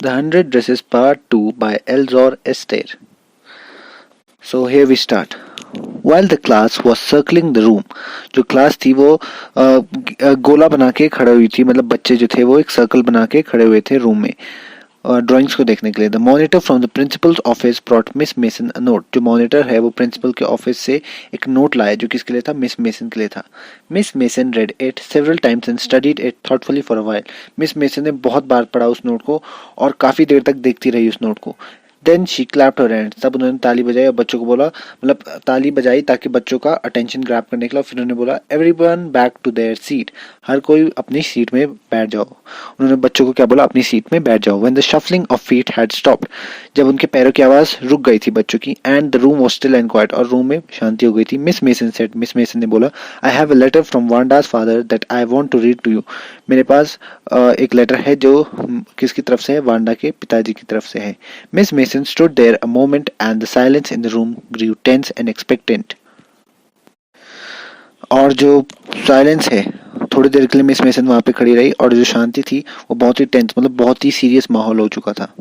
The 100 Dresses Part 2 by Elzor Esther. So here we start. While the class was circling the room, जो class थी वो गोला बना के खड़े हुई थी, मतलब बच्चे जो थे वो एक सर्कल बना के खड़े हुए थे रूम में ड्राइंग्स को देखने के लिए. The monitor from the principles office brought miss mason a note. जो मॉनिटर है वो प्रिंसिपल के ऑफिस से एक नोट लाया जो किसके लिए था, मिस मेसन के लिए था. Miss mason read it several times and studied it thoughtfully for a while. Miss Mason ने बहुत बार पढ़ा उस नोट को और काफी देर तक देखती रही उस नोट को. Then she clapped her hands. तब उन्होंने ताली बजाई और बच्चों को बोला, मतलब ताली बजाई ताकि बच्चों का अटेंशन ग्रैब करने के लिए. फिर उन्होंने बोला everyone back to their seat. हर कोई अपनी सीट में बैठ जाओ. उन्होंने बच्चों को क्या बोला, अपनी सीट में बैठ जाओ. When the shuffling of feet had stopped. जब उनके पैरों की आवाज रुक गई थी बच्चों की. And the room was still and quiet. और रूम में शांति हो गई थी. Miss Mason said. Miss Mason ने बोला, I have a letter from Wanda's father that I want to read to you. मेरे पास एक लेटर है जो किसकी तरफ से है, वांडा के पिताजी की तरफ से है. Miss Mason stood there a moment and the silence in the room grew tense and expectant. और जो साइलेंस है, थोड़ी देर के लिए मिस मेसन वहां पे खड़ी रही और जो शांति थी वो बहुत ही टेंस, मतलब बहुत ही सीरियस माहौल हो चुका था.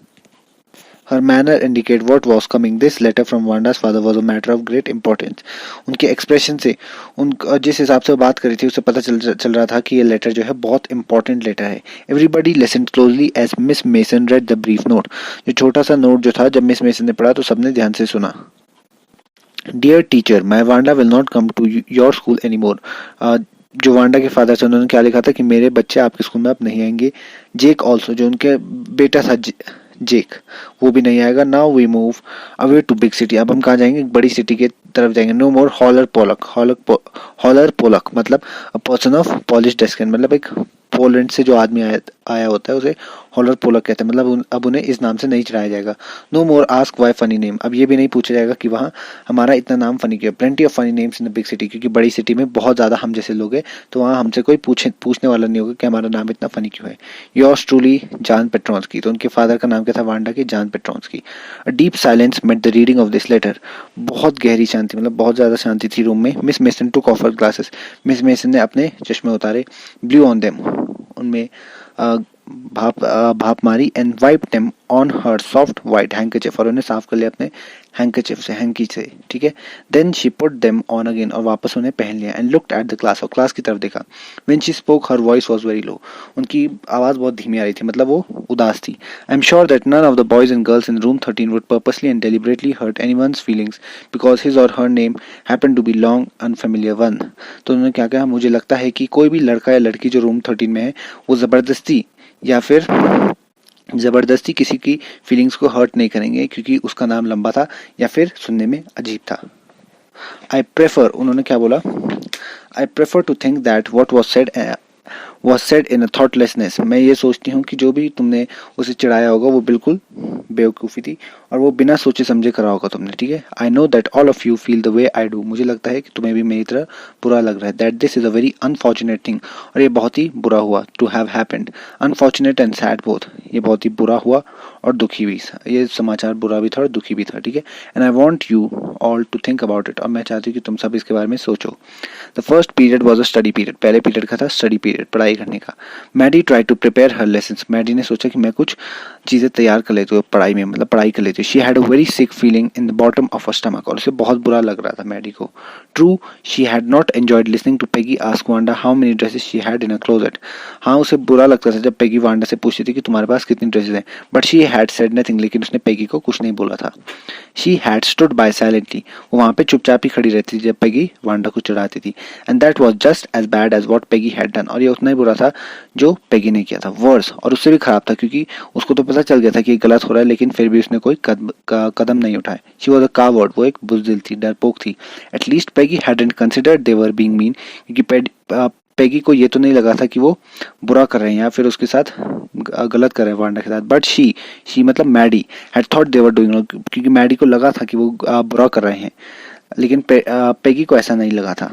Her manner indicate what was coming. This letter from Wanda's father was a matter of great importance. उनके एक्सप्रेशन से, उन जिस हिसाब से वो बात करी थी उससे पता चल रहा था कि ये लेटर जो है बहुत इंपॉर्टेंट लेटर है. Everybody listened closely as Miss Mason read the brief note. जो छोटा सा नोट जो था जब मिस मेसन ने पढ़ा तो सबने ध्यान से सुना. Dear teacher, my Wanda will not come to your school anymore. जो वांडा के फादर थे उन्होंने क्या लिखा था कि मेरे बच्चे आपके स्कूल में अब नहीं आएंगे. जेक ऑल्सो, जो उनके बेटा था जेक, वो भी नहीं आएगा. Now we move away to big city. अब हम कहाँ जाएंगे, एक बड़ी सिटी के तरफ जाएंगे. नो मोर हॉलर पोलक. हॉलर पोलक मतलब a person of polish skin, मतलब एक पोलैंड से जो आदमी आया होता है उसे हॉलर पोलक कहते हैं. मतलब अब उन्हें इस नाम से नहीं चिढ़ाया जाएगा. No more ask why funny name. अब ये भी नहीं पूछा जाएगा कि वहाँ हमारा इतना नाम फनी क्यों. Plenty of funny names in the big city. क्योंकि बड़ी सिटी में बहुत ज्यादा हम जैसे लोग हैं तो वहाँ हमसे कोई पूछने वाला नहीं होगा कि हमारा नाम इतना फनी क्यों है. Yours truly John Petronski. तो उनके फादर का नाम क्या था, वांडा की John Petronski. A deep silence met the reading of this letter. बहुत गहरी शांति, मतलब बहुत ज्यादा शांति थी रूम में. Miss mason took of her glasses. Miss Mason ने अपने चश्मे उतारे. ब्लू ऑन देम, उनमें भाप मारी. And wipe them on her soft white handkerchief. और उन्हें साफ कर लिया अपने हैंकरचिफ से, हैंकी से, ठीक है. Then she put them on again. और वापस उन्हें पहन लिया. And looked at the class. और क्लास की तरफ देखा. When she spoke her voice was very low. उनकी आवाज बहुत धीमी आ रही थी, मतलब वो उदास थी. I am sure that none of the boys and girls in room 13 would purposely and deliberately hurt anyone's feelings because his or her name happen to be long unfamiliar one. तो उन्होंने क्या कहा, मुझे लगता है कि कोई भी लड़का या लड़की जो रूम 13 में है वो जबरदस्ती किसी की फीलिंग्स को हर्ट नहीं करेंगे क्योंकि उसका नाम लंबा था या फिर सुनने में अजीब था. आई प्रेफर, उन्होंने क्या बोला, I prefer to think that what was said in a thoughtlessness. मैं ये सोचती हूँ कि जो भी तुमने उसे चिढ़ाया होगा वो बिल्कुल बेवकूफ़ी थी और वो बिना सोचे समझे करा होगा तुमने, ठीक है. I know that all of you feel the way I do. मुझे लगता है कि तुम्हें भी मेरी तरह बुरा लग रहा है. That this is a very unfortunate thing. और ये बहुत ही बुरा हुआ. To have happened. Unfortunate and sad both. ये बहुत ही बुरा हुआ और दुखी भी. ये समाचार बुरा भी था और दुखी भी था, ठीक है. And I want you all to think about it. और मैं चाहती हूँ कि तुम सब इसके बारे में सोचो. The first period was a study period. पहले पीरियड का था स्टडी पीरियड, पढ़ाई करने का. Maddie try to prepare her lessons. Maddie ने सोचा कि मैं कुछ चीज़ें तैयार कर लेती हूँ पढ़ाई में, मतलब पढ़ाई कर लेती हूँ. She had a very sick feeling in the bottom of her stomach. और उसे बहुत बुरा लग रहा था मैडी को. True, she had not enjoyed listening to Peggy ask Wanda how many dresses she had in a closet. हाँ, उसे बुरा लगता था जब पेगी वांडा से पूछती थी कि तुम्हारे पास कितनी ड्रेसेस हैं. But she had said nothing. लेकिन उसने पेगी को कुछ नहीं बोला था. She had stood by silently. वो वहाँ पे चुपचाप ही खड़ी रहती थी जब पेगी वांडा को चिढ़ाती थी. And that was just as bad as what Peggy had done. और ये उतना ही बुरा था जो पेगी ने किया था. वर्स, और उससे भी खराब था क्योंकि उसको तो पता चल गया था कि ये गलत हो रहा है लेकिन फिर भी उसने कोई कदम नहीं उठाए. She was a coward. वो एक बुज़दिल थी, डरपोक थी. At least Peggy hadn't considered they were being mean. क्योंकि पेगी को ये तो नहीं लगा था कि वो बुरा कर रहे हैं या फिर उसके साथ गलत कर रहे हैं वांडा के साथ. बट शी मतलब Maddie had thought they were doing. क्योंकि मैडी को लगा था कि वो बुरा कर रहे हैं लेकिन पेगी को ऐसा नहीं लगा था.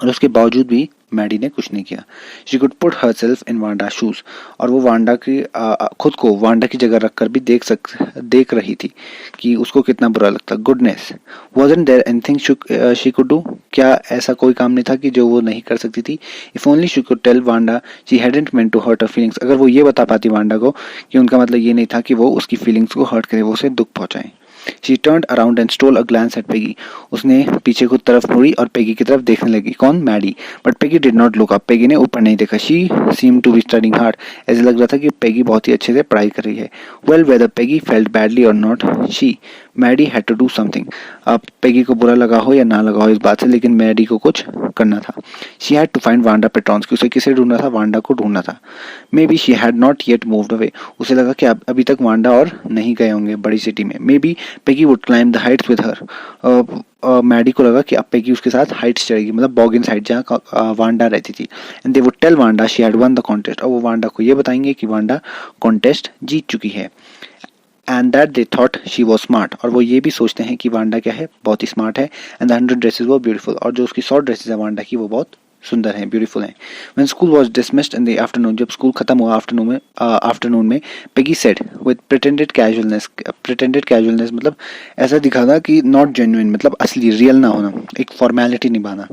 और उसके बावजूद भी मैडी ने कुछ नहीं किया। She could put herself in Wanda shoes, और वो वांडा की खुद को वांडा की जगह रखकर भी देख रही थी कि उसको कितना बुरा लगता। Goodness, wasn't there anything she could do? क्या ऐसा कोई काम नहीं था कि जो वो नहीं कर सकती थी? If only she could tell Wanda she hadn't meant to hurt her feelings. अगर वो ये बता पाती वांडा को कि उनका मतलब ये नहीं था कि वो उसकी फीलिंग्स को हर्ट करे, वो उसे दुख पहुंचाए। She turned around and stole a glance at Peggy. उसने पीछे को तरफ मुड़ी और पेगी की तरफ देखने लगी। कौन? Maddie. But Peggy did not look up. Peggy ने ऊपर नहीं देखा। She seemed to be studying hard. ऐसा लग रहा था कि पेगी बहुत ही अच्छे से पढ़ाई कर रही है। Well, whether Peggy felt badly or not, Maddie had to do something. अब पेगी को बुरा लगा हो या ना लगा हो इस बात से, लेकिन मैडी को कुछ करना था। She had to find Wanda Petrons. कि उसे किसे ढूंढना था? वांडा को ढूंढना था। Maybe she had not yet moved away. उसे लगा कि अभी तक वांडा और नहीं गए होंगे बड़ी सिटी में। Maybe Peggy would climb the heights with her. Maddie को लगा कि अब पेगी उसके साथ हाइट्स चढ़ेगी, मतलब बॉगिन साइड जहाँ वांडा रहती थी। And they would tell Wanda she had won the contest, और वो वांडा को ये बताएंगे कि वांडा कॉन्टेस्ट जीत चुकी है। And that they thought she was smart, और वो ये भी सोचते हैं कि वांडा क्या है? बहुत ही स्मार्ट है। एंड द 100 ड्रेसेस वो ब्यूटीफुल, और जो उसकी 100 ड्रेसेस है वांडा की वो बहुत सुंदर हैं, ब्यूटीफुल हैं। When school was dismissed in the afternoon, जब स्कूल खत्म हुआ आफ्टरनून में, Peggy said with pretended casualness मतलब ऐसा दिखाना कि नॉट जेन्युइन, मतलब असली रियल ना होना, एक फॉर्मेलिटी निभाना।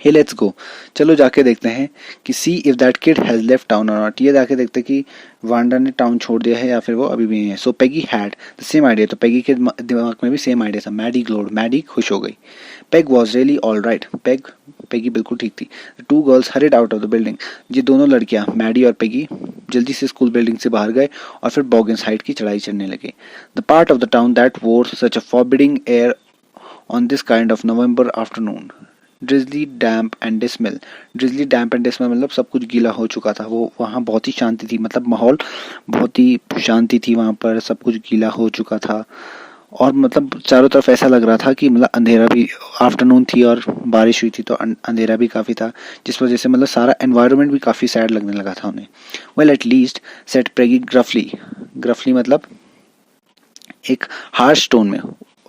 हे लेट्स गो, चलो जाके देखते हैं कि see if that kid has left town और नॉट, ये जाके देखते हैं कि वांडा ने टाउन छोड़ दिया है या फिर वो अभी भी है। So Peggy had the same idea, तो पेगी के दिमाग में भी सेम आइडिया था। मैडी ग्लोड, मैडी खुश हो गई। Peg was really all right, Peggy बिल्कुल ठीक थी। The two girls hurried out of the building, ये दोनों लड़कियां मैडी और पेगी जल्दी से स्कूल बिल्डिंग से बाहर गए और फिर बॉगिन्स हाइट की चढ़ाई चढ़ने लगे। The part of the town that wore such a forbidding air on this kind of November afternoon, drizzly damp and dismal. Drizzly damp and dismal मतलब सब कुछ गीला हो चुका था। वो वहाँ बहुत ही शांति थी, मतलब माहौल बहुत ही शांति थी वहाँ पर, सब कुछ गीला हो चुका था और मतलब चारों तरफ ऐसा लग रहा था कि मतलब अंधेरा भी, आफ्टरनून थी और बारिश हुई थी तो अंधेरा भी काफ़ी था, जिस वजह से मतलब सारा एनवायरनमेंट भी काफ़ी सैड लगने लगा था उन्हें। Well at least said Peggy gruffly मतलब एक हार्श टोन में,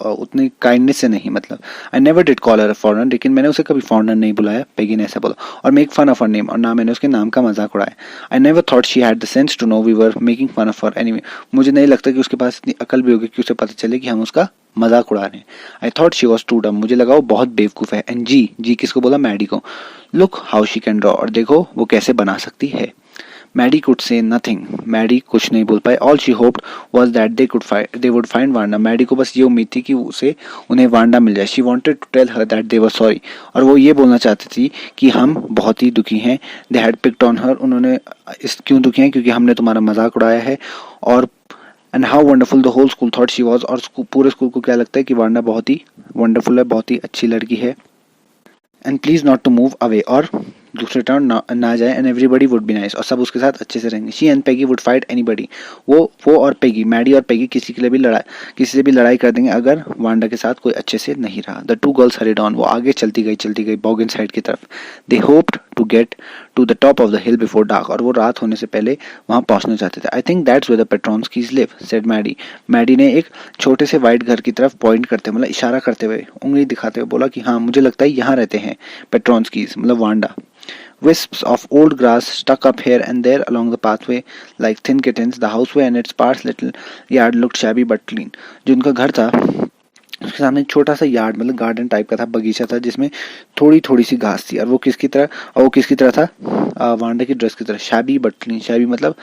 उतनी काइंडनेस से नहीं, मतलब I never did call her foreigner, लेकिन मैंने उसे कभी फॉरनर नहीं बुलाया, पेगी ने ऐसा बोला, और make fun of her name, और ना मैंने उसके नाम का मजाक उड़ाया। I never thought she had the sense to know we were making fun of her anyway, मुझे नहीं लगता कि उसके पास इतनी अकल भी होगी कि उसे पता चले कि हम उसका मजाक उड़ा रहे हैं। I thought she was too dumb, मुझे लगा वो बहुत बेवकूफ़ है। एंड जी किसको बोला? मैडी को। Look how she can draw, और देखो वो कैसे बना सकती है। Maddie could say nothing, Maddie कुछ नहीं बोल पाए। All she hoped was that they would find Wanda, Maddie को बस ये उम्मीद थी कि उन्हें वांडा मिल जाए। She wanted to tell her that they were sorry, और वो ये बोलना चाहती थी कि हम बहुत ही दुखी हैं। They had picked on her, उन्होंने क्यों दुखी हैं? क्योंकि हमने तुम्हारा मजाक उड़ाया है। और and how wonderful the whole school thought she was, और पूरे स्कूल को क्या लगता है कि वांडा बहुत ही वंडरफुल है, बहुत ही अच्छी लड़की है। And please not to move away, और दूसरे टर्न ना जाए। And everybody would be nice, और सब उसके साथ अच्छे से रहेंगे। She and Peggy would fight anybody, वो और पेगी, मैडी और पेगी किसी से भी लड़ाई कर देंगे अगर वांडा के साथ कोई अच्छे से नहीं रहा। The two girls hurried on, वो आगे चलती गई बॉगिन साइड की तरफ। They hoped to get to the top of the hill before dark, और वो रात होने से पहले वहां पहुंचना चाहते थे। I think that's where the Petronskis live, said Maddie. Maddie ने एक छोटे से व्हाइट घर की तरफ पॉइंट करते, मतलब इशारा करते हुए, उंगली दिखाते हुए बोला कि हाँ मुझे लगता है यहाँ रहते हैं पेट्रॉन्स्कीज, मतलब Wanda. Wisps of old grass stuck up here and there along the pathway like thin kittens. The houseway and its sparse little yard looked shabby but clean. जो उनका घर था उसके सामने एक छोटा सा यार्ड, मतलब गार्डन टाइप का था, बगीचा था जिसमें थोड़ी सी घास थी, और वो किसकी तरह था? वांडा की ड्रेस की तरह। शैबी बट क्लीन, शैबी मतलब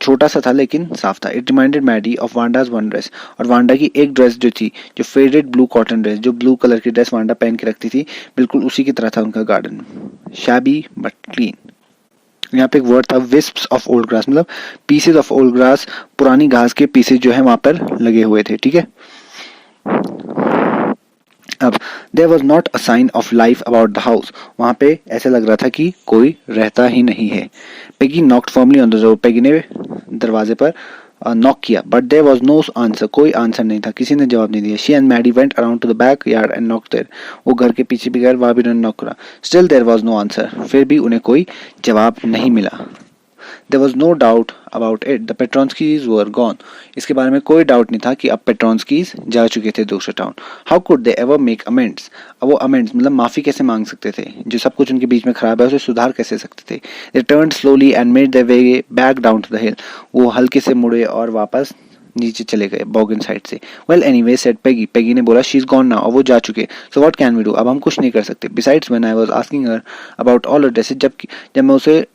छोटा सा था लेकिन साफ था। It reminded Maddie of Wanda's one dress, और वांडा की एक ड्रेस जो थी, जो फेडेड ब्लू कॉटन ड्रेस, जो ब्लू कलर की ड्रेस वांडा पहन के रखती थी, बिल्कुल उसी की तरह था उनका गार्डन। शैबी बट क्लीन, यहाँ पे एक वर्ड था विस्प्स ऑफ ओल्ड ग्रास, मतलब पीसेज ऑफ ओल्ड ग्रास, पुरानी घास के पीसेज जो है वहां पर लगे हुए थे, ठीक है। अब there was not a sign of life about the house, वहां पे ऐसा लग रहा था कि कोई रहता ही नहीं है। Peggy knocked firmly on the door, Peggy ने दरवाजे पर नॉक किया, but there was no answer, कोई आंसर नहीं था, किसी ने जवाब नहीं दिया। She and Maddie went around to the back yard and knocked there, वो घर के पीछे भी गए, वहां भी उन्होंने नॉक करा। Still there was no answer, फिर भी उन्हें कोई जवाब नहीं मिला। There was no doubt about it, the Petronskis were gone. इसके बारे में कोई डाउट नहीं था कि अब पेट्रोन्स्कीज जा चुके थे दूसरे town. How could they ever make amends, अब वो अमेंड्स मतलब माफी कैसे मांग सकते थे, जो सब कुछ उनके बीच में खराब है उसे सुधार कैसे सकते थे। They turned slowly and made their way back down to the hill, वो हल्के से मुड़े और वापस नीचे चले गए बॉगिन साइड से। Well anyway said Peggy, Peggy ने बोला शी इज गॉन नाउ, अब वो जा चुके, so what can we do, अब हम कुछ नहीं कर सकते। Besides when I was asking her about all her dresses, जब मैं उसे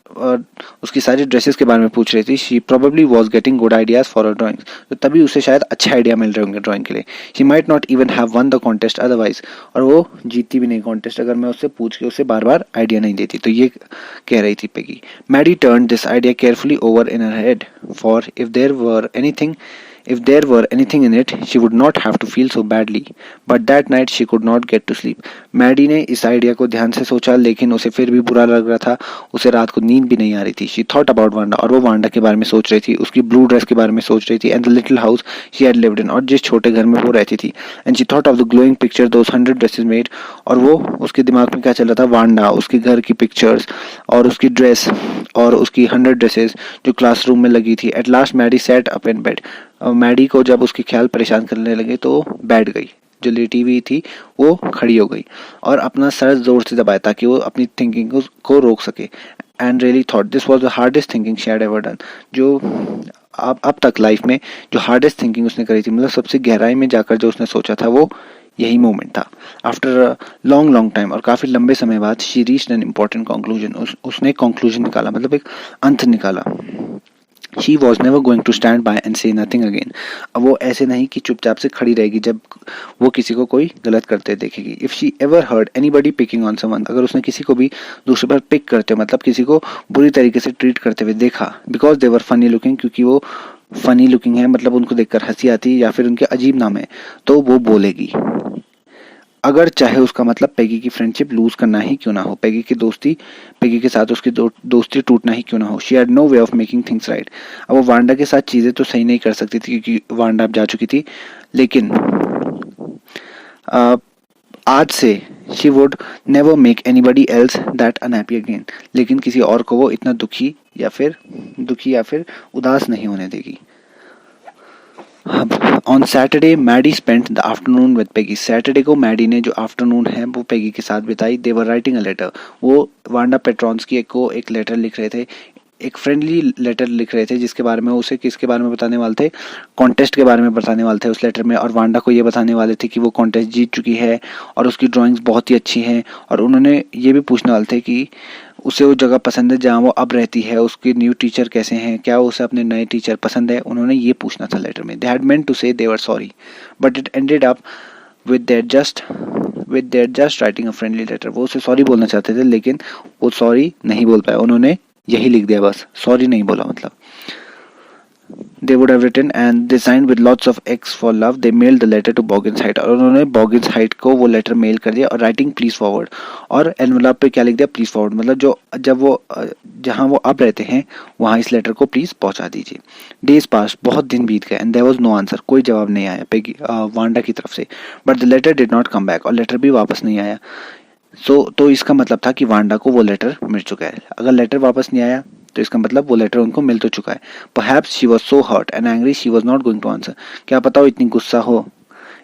उसकी सारी ड्रेसेस के बारे में पूछ रही थी, she probably was getting good ideas for her drawings, तो तभी उसे शायद अच्छे आइडिया मिल रहे होंगे ड्राइंग के लिए। She might not even have one the contest otherwise, और वो जीतती भी नहीं कॉन्टेस्ट अगर मैं उससे पूछ के उसे बार बार आइडिया नहीं देती। तो ये कह रही थी Peggy. Maddie turned this idea carefully over in her head, for if there were anything in it, she would not have to feel so badly. But that night she could not get to sleep. Maddie ने इस idea को ध्यान से सोचा, लेकिन उसे फिर भी बुरा लग रहा था, उसे रात को नींद भी नहीं आ रही थी। She thought about वांडा, और वो वांडा के बारे में सोच रही थी, उसकी ब्लू ड्रेस के बारे में सोच रही थी, and the little house she had lived in, और जिस छोटे घर में वो रहती थी। And she thought of the glowing picture those 100 dresses made, और वो उसके दिमाग में क्या चल रहा था, वांडा, उसके घर की पिक्चर्स और उसकी ड्रेस और उसकी 100 ड्रेसेस जो क्लासरूम में लगी थी। At last Maddie sat up in bed, Maddie को जब उसके ख्याल परेशान करने लगे तो बैठ गई, जो लेटी हुई थी वो खड़ी हो गई और अपना सर जोर से दबाया ताकि वो अपनी थिंकिंग को रोक सके। And really thought this was the hardest thinking she had ever done, जो अब तक लाइफ में जो हार्डेस्ट थिंकिंग उसने करी थी, मतलब सबसे गहराई में जाकर जो उसने सोचा था वो यही मोमेंट था। आफ्टर लॉन्ग टाइम, और काफी लंबे समय बाद, she reached an important conclusion, उसने कंक्लूजन निकाला, मतलब एक अंत निकाला। She was never going to stand by and say nothing again. अब वो ऐसे नहीं कि चुपचाप से खड़ी रहेगी जब वो किसी को कोई गलत करते देखेगी। If she ever heard anybody picking on someone, अगर उसने किसी को भी दूसरे पर पिक करते मतलब किसी को बुरी तरीके से ट्रीट करते हुए देखा, because they were funny looking, क्योंकि वो फनी लुकिंग है, मतलब उनको देखकर हंसी आती या फिर उनके अजीब नाम है, तो वो बोलेगी, अगर चाहे उसका मतलब पेगी की फ्रेंडशिप लूज करना ही क्यों ना हो, पेगी के साथ उसकी दोस्ती टूटना ही क्यों ना हो। She had no way of making things right, अब वो वांडा के साथ चीजें तो सही नहीं कर सकती थी क्योंकि वांडा अब जा चुकी थी, लेकिन आज से she would never make anybody else that unhappy again, लेकिन किसी और को वो इतना दुखी या फिर उदास नहीं होने देगी। On Saturday Maddie spent the afternoon with Peggy, Saturday को मैडी ने जो आफ्टरनून है वो पेगी के साथ बिताई। They were writing a letter, वो वांडा पेट्रोन्स्की को एक लेटर लिख रहे थे, एक फ्रेंडली लेटर लिख रहे थे जिसके बारे में उसे किसके बारे में बताने वाले थे, कॉन्टेस्ट के बारे में बताने वाले थे उस लेटर में, और वांडा को ये बताने वाले थे कि वो कॉन्टेस्ट जीत चुकी है और उसकी ड्राइंग्स बहुत ही अच्छी हैं, और उन्होंने ये भी पूछने वाले थे कि उसे वो जगह पसंद है जहाँ वो अब रहती है, उसके न्यू टीचर कैसे हैं, क्या उसे अपने नए टीचर पसंद है, उन्होंने ये पूछना था लेटर में। They had meant to say they were sorry but it ended up with their just writing a friendly letter, वो उसे सॉरी बोलना चाहते थे लेकिन वो सॉरी नहीं बोल पाए, उन्होंने यही लिख दिया बस, सॉरी नहीं बोला। मतलब they would have written and they signed with lots of X for love, they mailed the letter to Boggins Height, और उन्होंने Boggins Height को वो लेटर मेल कर दिया और राइटिंग प्लीज फॉरवर्ड, और एनवलप पे क्या लिख दिया, प्लीज फॉरवर्ड, मतलब जहाँ वो अब रहते हैं वहाँ इस लेटर को प्लीज पहुंचा दीजिए। डेज पास, बहुत दिन बीत गए, and there was no answer, कोई जवाब नहीं आया पेगी वांडा की तरफ से, but the letter did not come back, और लेटर भी वापस नहीं आया। तो इसका मतलब था कि वांडा को वो लेटर मिल चुका है। अगर लेटर वापस नहीं आया तो इसका मतलब वो लेटर उनको मिल तो चुका है। Perhaps she was so hurt and angry she was not going to answer, क्या पता वो इतनी गुस्सा हो,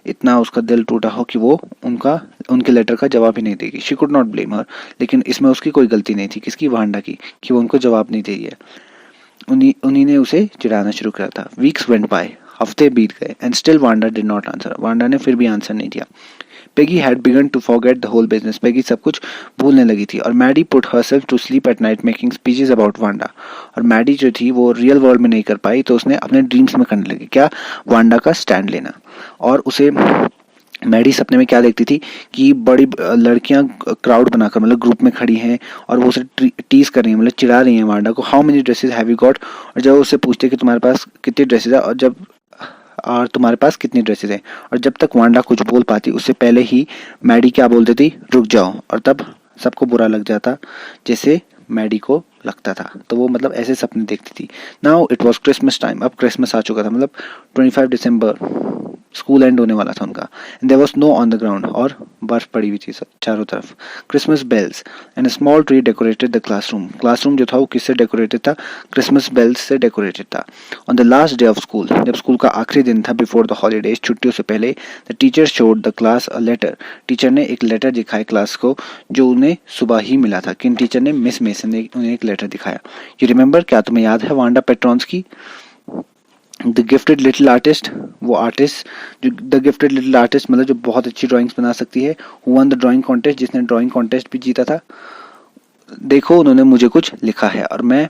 इतना उसका दिल टूटा हो कि वो उनके लेटर का जवाब ही नहीं देगी। She could not blame her, लेकिन इसमें उसकी कोई गलती नहीं थी, किसकी, वांडा की, कि वो उनको जवाब नहीं दे रही है। उन्हीं ने उसे चिढ़ाना शुरू किया था। Weeks went by, हफ्ते बीत गए, and still Wanda did not answer, Wanda ने फिर भी आंसर नहीं दिया। Peggy had begun to forget the whole business, Peggy सब कुछ भूलने लगी थी, और Maddie put herself to sleep at night making speeches about Wanda, और मैडी जो थी वो रियल वर्ल्ड में नहीं कर पाई तो उसने अपने ड्रीम्स में करने लगी, क्या, वांडा का स्टैंड लेना। और उसे मैडी सपने में क्या देखती थी कि बड़ी लड़कियां क्राउड बनाकर मतलब ग्रुप में खड़ी हैं और वो उसे टीज कर रही हैं, मतलब चिढ़ा रही हैं वांडा को, how many dresses have you got, और जब उससे पूछते कि तुम्हारे पास कितनी ड्रेसेस है और तुम्हारे पास कितनी ड्रेसेस हैं, और जब तक वांडा कुछ बोल पाती उससे पहले ही मैडी क्या बोल देती, रुक जाओ, और तब सबको बुरा लग जाता जैसे मैडी को लगता था। तो वो मतलब ऐसे सपने देखती थी। Now it was Christmas time, अब क्रिसमस आ चुका था, मतलब 25 दिसंबर स्कूल एंड होने वाला था उनका। And there was snow on the ground, और बर्फ पड़ी हुई थी सब चारों तरफ। Christmas bells and a small tree decorated the classroom. Classroom जो था वो किससे डेकोरेटेड था? क्रिसमस बेल्स से डेकोरेटेड था। On the last day of school, जब स्कूल का आखिरी दिन था, बिफोर द हॉलीडेज, छुट्टियों से पहले, the teacher showed the class a letter. Teacher ने एक लेटर दिखाया क्लास को, जो उन्हें सुबह ही मिला था। किन टीचर ने? मिस मेसन ने उन्हें एक लेटर दिखाया। यू रिमेंबर, क्या तुम्हें याद है वांडा पेट्रॉन्स की? द गिफ्टेड लिटिल आर्टिस्ट, वो आर्टिस्ट जो द गिफ्टेड लिटिल आर्टिस्ट मतलब जो बहुत अच्छी ड्राइंग्स बना सकती है। Who one the drawing contest, जिसने ड्राइंग कॉन्टेस्ट भी जीता था। देखो, उन्होंने मुझे कुछ लिखा है और मैं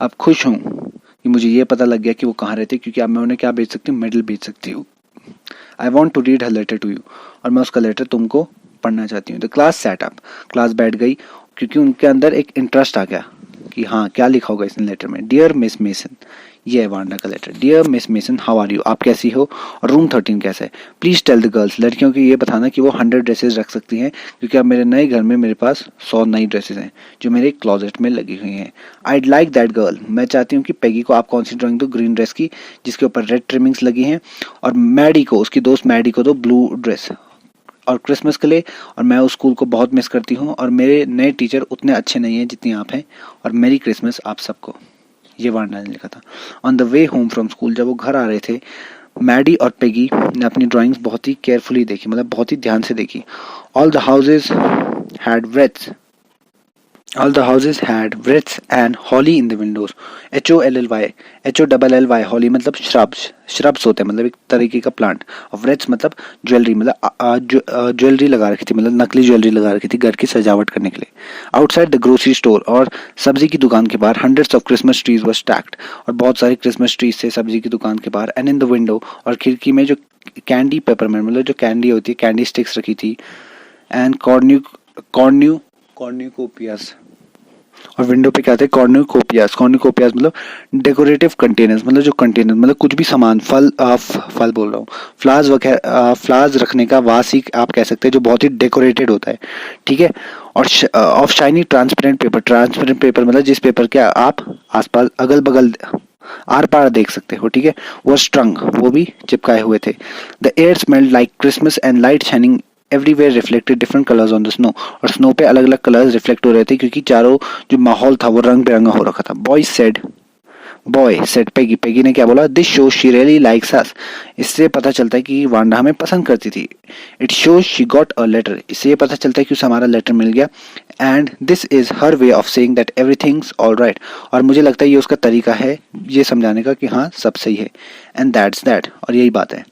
अब खुश हूँ कि मुझे ये पता लग गया कि वो कहाँ रहते, क्योंकि अब मैं उन्हें क्या भेज सकती हूँ? मेडल भेज सकती हूँ। I want to read her letter to you, और मैं उसका लेटर तुमको पढ़ना चाहती हूँ। The class sat up, class बैठ गई, क्योंकि उनके अंदर एक इंटरेस्ट आ गया कि हाँ, क्या लिखा होगा इस लेटर में। डियर मिस मेसन, ये है वांडा का letter. Dear Miss Mason, how are you, आप कैसी हो, और रूम 13 कैसा है। प्लीज टेल द गर्ल्स, लड़कियों की ये बताना कि वो 100 ड्रेसेस रख सकती हैं, क्योंकि अब मेरे नए घर में मेरे पास 100 नई ड्रेसेस हैं जो मेरे क्लोजेट में लगी हुई हैं। आईड लाइक दैट गर्ल, मैं चाहती हूँ कि पैगी को आप कौन सी ड्राइंग दो? ग्रीन ड्रेस की, जिसके ऊपर रेड ट्रिमिंग्स लगी हैं, और मैडी को, उसकी दोस्त मैडी को दो ब्लू ड्रेस और क्रिसमस के लिए। और मैं उस स्कूल को बहुत मिस करती हूँ, और मेरे नए टीचर उतने अच्छे नहीं हैं जितनी आप हैं, और मेरी क्रिसमस आप सबको। ये वांडा ने लिखा था। On the way home from school, जब वो घर आ रहे थे, मैडी और पेगी ने अपनी ड्राइंग्स बहुत ही केयरफुली देखी, मतलब बहुत ही ध्यान से देखी। All the houses had wreaths, all the houses had wreaths and holly in the windows. HOLLY, HOLLY, holly मतलब shrubs होते हैं, मतलब एक तरीके का प्लांट। और wreaths मतलब ज्वेलरी, मतलब ज्वेलरी लगा रखी थी, मतलब नकली ज्वेलरी लगा रखी थी घर की सजावट करने के लिए। आउटसाइड द ग्रोसरी स्टोर, और सब्जी की दुकान के बाहर, hundreds of Christmas trees were stacked, और बहुत सारे क्रिसमस ट्रीज थे सब्जी की दुकान के बाहर। एंड इन द विंडो, और खिड़की में जो कैंडी पेपरमेंट, मतलब जो कैंडी होती है, कैंडी स्टिक्स रखी थी। एंड कॉर्न्यूकोपियास, और विंडो पे क्या थे? कॉर्न्यूकोपियास मतलब डेकोरेटिव कंटेनर्स, मतलब जो कंटेनर, मतलब कुछ भी सामान, फल बोल रहा हूँ, फ्लावर्स वगैरह, फ्लावर्स रखने का वास ही आप कह सकते हैं, जो बहुत ही डेकोरेटेड होता है, ठीक है। और ऑफ शाइनी ट्रांसपेरेंट पेपर मतलब जिस पेपर के आप आसपास अगल बगल आर पार देख सकते हो, ठीक है। वो स्ट्रंग, वो भी चिपकाए हुए थे। The air smelled like Christmas and light shining everywhere reflected different colours on the snow, और स्नो पे अलग अलग कलर्स रिफ्लेक्ट हो रहे थे, क्योंकि चारों जो माहौल था वो रंग बिरंगा हो रखा था। बॉय सेड पेगी ने क्या बोला? This shows she really likes us, इससे पता चलता है कि वांडा हमें पसंद करती थी। It shows she got a letter, इससे ये पता चलता है कि उसे हमारा लेटर मिल गया। And this is her way of saying that everything's all right, और मुझे लगता है ये उसका तरीका है ये समझाने का कि हाँ, सब सही है। एंड दैट्स दैट, और यही बात है।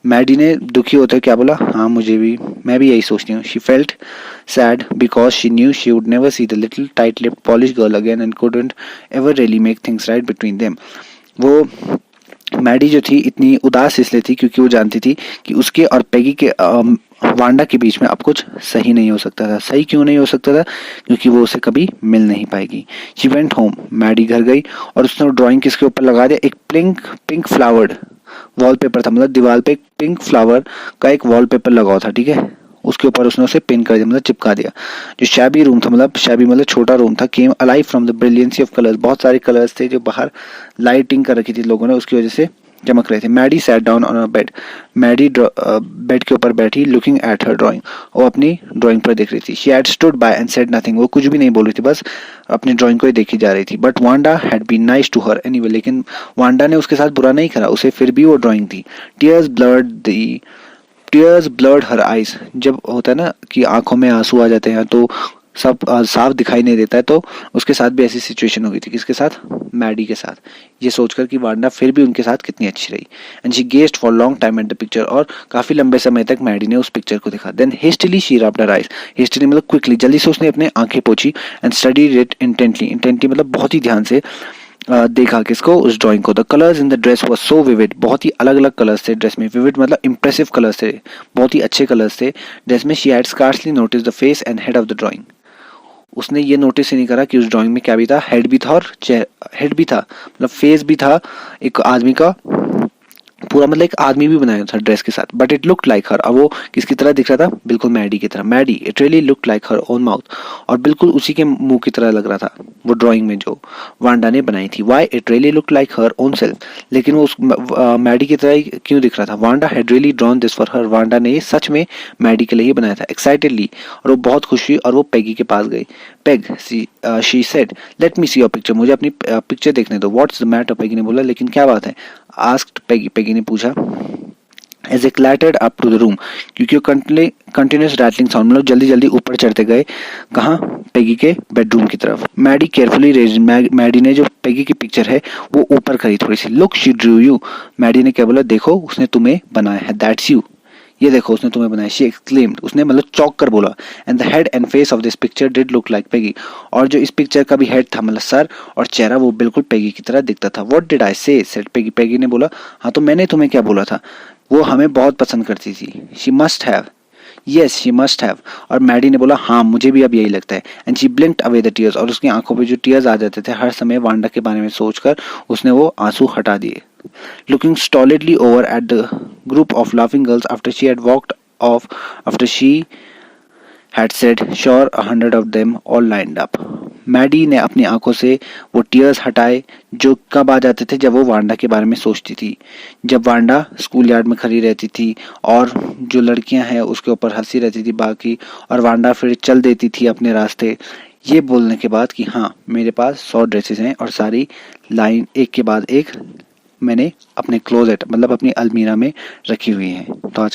मैडी ने दुखी होते क्या बोला? हाँ, मैं भी यही सोचती हूँ। She felt sad because she knew she would never see the little tight lipped polish girl again and couldn't ever really make things right between them. वो मैडी जो थी इतनी उदास इसलिए थी क्योंकि वो जानती थी कि उसके और पेगी के वांडा के बीच में अब कुछ सही नहीं हो सकता था। सही क्यों नहीं हो सकता था? क्योंकि वो उसे कभी मिल नहीं पाएगी। शी वेंट होम, मैडी घर गई, और उसने ड्राइंग किसके ऊपर लगा दिया? एक पिंक फ्लावर्ड वॉलपेपर था, मतलब दीवार पे एक पिंक फ्लावर का एक वॉलपेपर लगा हुआ था, ठीक है। उसके ऊपर उसने उसे पिन कर दिया, मतलब चिपका दिया। जो शैबी रूम था, मतलब छोटा रूम था, came alive from the brilliancy of colours, बहुत सारे कलर्स थे जो बाहर लाइटिंग कर रखी थी लोगों ने, उसकी वजह से चमक रहे थे। Maddie sat down on a bed, Maddie bed के ऊपर बैठी, लुकिंग एट हर ड्राइंग, वो अपनी ड्राइंग पर देख रही थी। She had stood by and said nothing, वो कुछ भी नहीं बोल रही थी, बस अपनी ड्राइंग को ही देखी जा रही थी। But Wanda had been nice to her anyway, लेकिन वांडा ने उसके साथ बुरा नहीं करा, उसे फिर भी वो ड्राइंग थी। टीयर्स ब्लर्ड हर आइज, जब होता है ना कि आंखों में आंसू आ जाते हैं तो सब साफ दिखाई नहीं देता है, तो उसके साथ भी ऐसी सिचुएशन हो गई थी। किसके साथ? मैडी के साथ। ये सोचकर कि वांडा फिर भी उनके साथ कितनी अच्छी रही। And she gazed for long time at the picture, और काफी लंबे समय तक मैडी ने उस पिक्चर को देखा। Then hastily she rubbed her eyes, hastily मतलब क्विकली, जल्दी से उसने अपने आंखें पोंछी। एंड स्टडीड इट इंटेंटली मतलब बहुत ही ध्यान से देखा किसको? उस ड्राइंग को। The colours in the dress was so vivid, बहुत ही अलग अलग कलर्स थे ड्रेस में। विविड मतलब इंप्रेसिव कलर्स थे, बहुत ही अच्छे कलर्स थे ड्रेस में। She had scarcely notice the face and head of the drawing, उसने ये नोटिस ही नहीं करा कि उस ड्राइंग में क्या भी था, हेड भी था और हेड भी था, मतलब फेस भी था एक आदमी का, पूरा मतलब एक आदमी भी बनाया था ड्रेस के साथ, बट इट लुक्ड लाइक हर, और वो किसकी तरह दिख रहा था, बिल्कुल मैडी की तरह। Maddie, it really looked like her own mouth, और बिल्कुल उसी के मुंह की तरह लग रहा था वो ड्राइंग में जो वांडा ने बनाई थी। Why it really looked like her own self, लेकिन वो उस मैडी की तरह ही क्यों दिख रहा था? Wanda had really drawn this for her, Wanda ने ये सच में मैडी के लिए ही बनाया था। एक्साइटेडली, और वो बहुत खुश हुई और वो पेगी के पास गई। Peg, she said, let me see your picture, मुझे अपनी पिक्चर देखने दो। व्हाट्स द मैटर, पेगी ने बोला, लेकिन क्या बात है? आस्क्ड पेगी, पेगी ने पूछा। As a clattered up to the room, क्योंकि कंटिन्यूस रैटलिंग साउंड, मतलब जल्दी जल्दी ऊपर चढ़ते गए। कहाँ? पेगी के बेडरूम की तरफ। मैडी केयरफुली रेज, मैडी ने जो पेगी की पिक्चर है वो ऊपर करी थोड़ी सी। Look she drew you, Maddie ने क्या बोला? देखो उसने तुम्हें बनाया है। दैट्स यू, ये देखो उसने तुम्हें बनाया। शी एक्सक्लेम्ड, उसने मतलब चौंक कर बोला। And the head and face of this picture did look like Peggy, और जो इस पिक्चर का भी हेड था, मतलब सर और चेहरा, वो बिल्कुल पेगी की तरह दिखता था। व्हाट डिड आई से, सेड पेगी, पेगी ने बोला, हाँ तो मैंने तुम्हें क्या बोला था? वो हमें बहुत पसंद करती थी। She must have, yes she must have, और मैडी ने बोला, हाँ मुझे भी अब यही लगता है। And she ब्लिंक्ड away the tears, और उसकी आंखों पे जो टीयर्स आ जाते थे हर समय वांडा के बारे में सोचकर, उसने वो आंसू हटा दिए। Looking stolidly over at the group of laughing girls after she had walked off, after she had said, sure 100 of them all lined up. Maddie ने अपनी आंखों से वो टीयर्स हटाए जो कब आ जाते थे? जब वो वांडा के बारे में सोचती थी, जब वांडा स्कूल यार्ड में खड़ी रहती थी और जो लड़कियां हैं उसके ऊपर हंसी रहती थी बाकी, और वांडा फिर चल देती थी अपने रास्ते, ये बोलने के बाद कि हाँ मेरे पास 100 ड्रेसेस हैं और सारी लाइन एक के बाद एक मैंने अपने क्लोजेट, मतलब अपनी अलमीरा में रखी हुई है। तो आज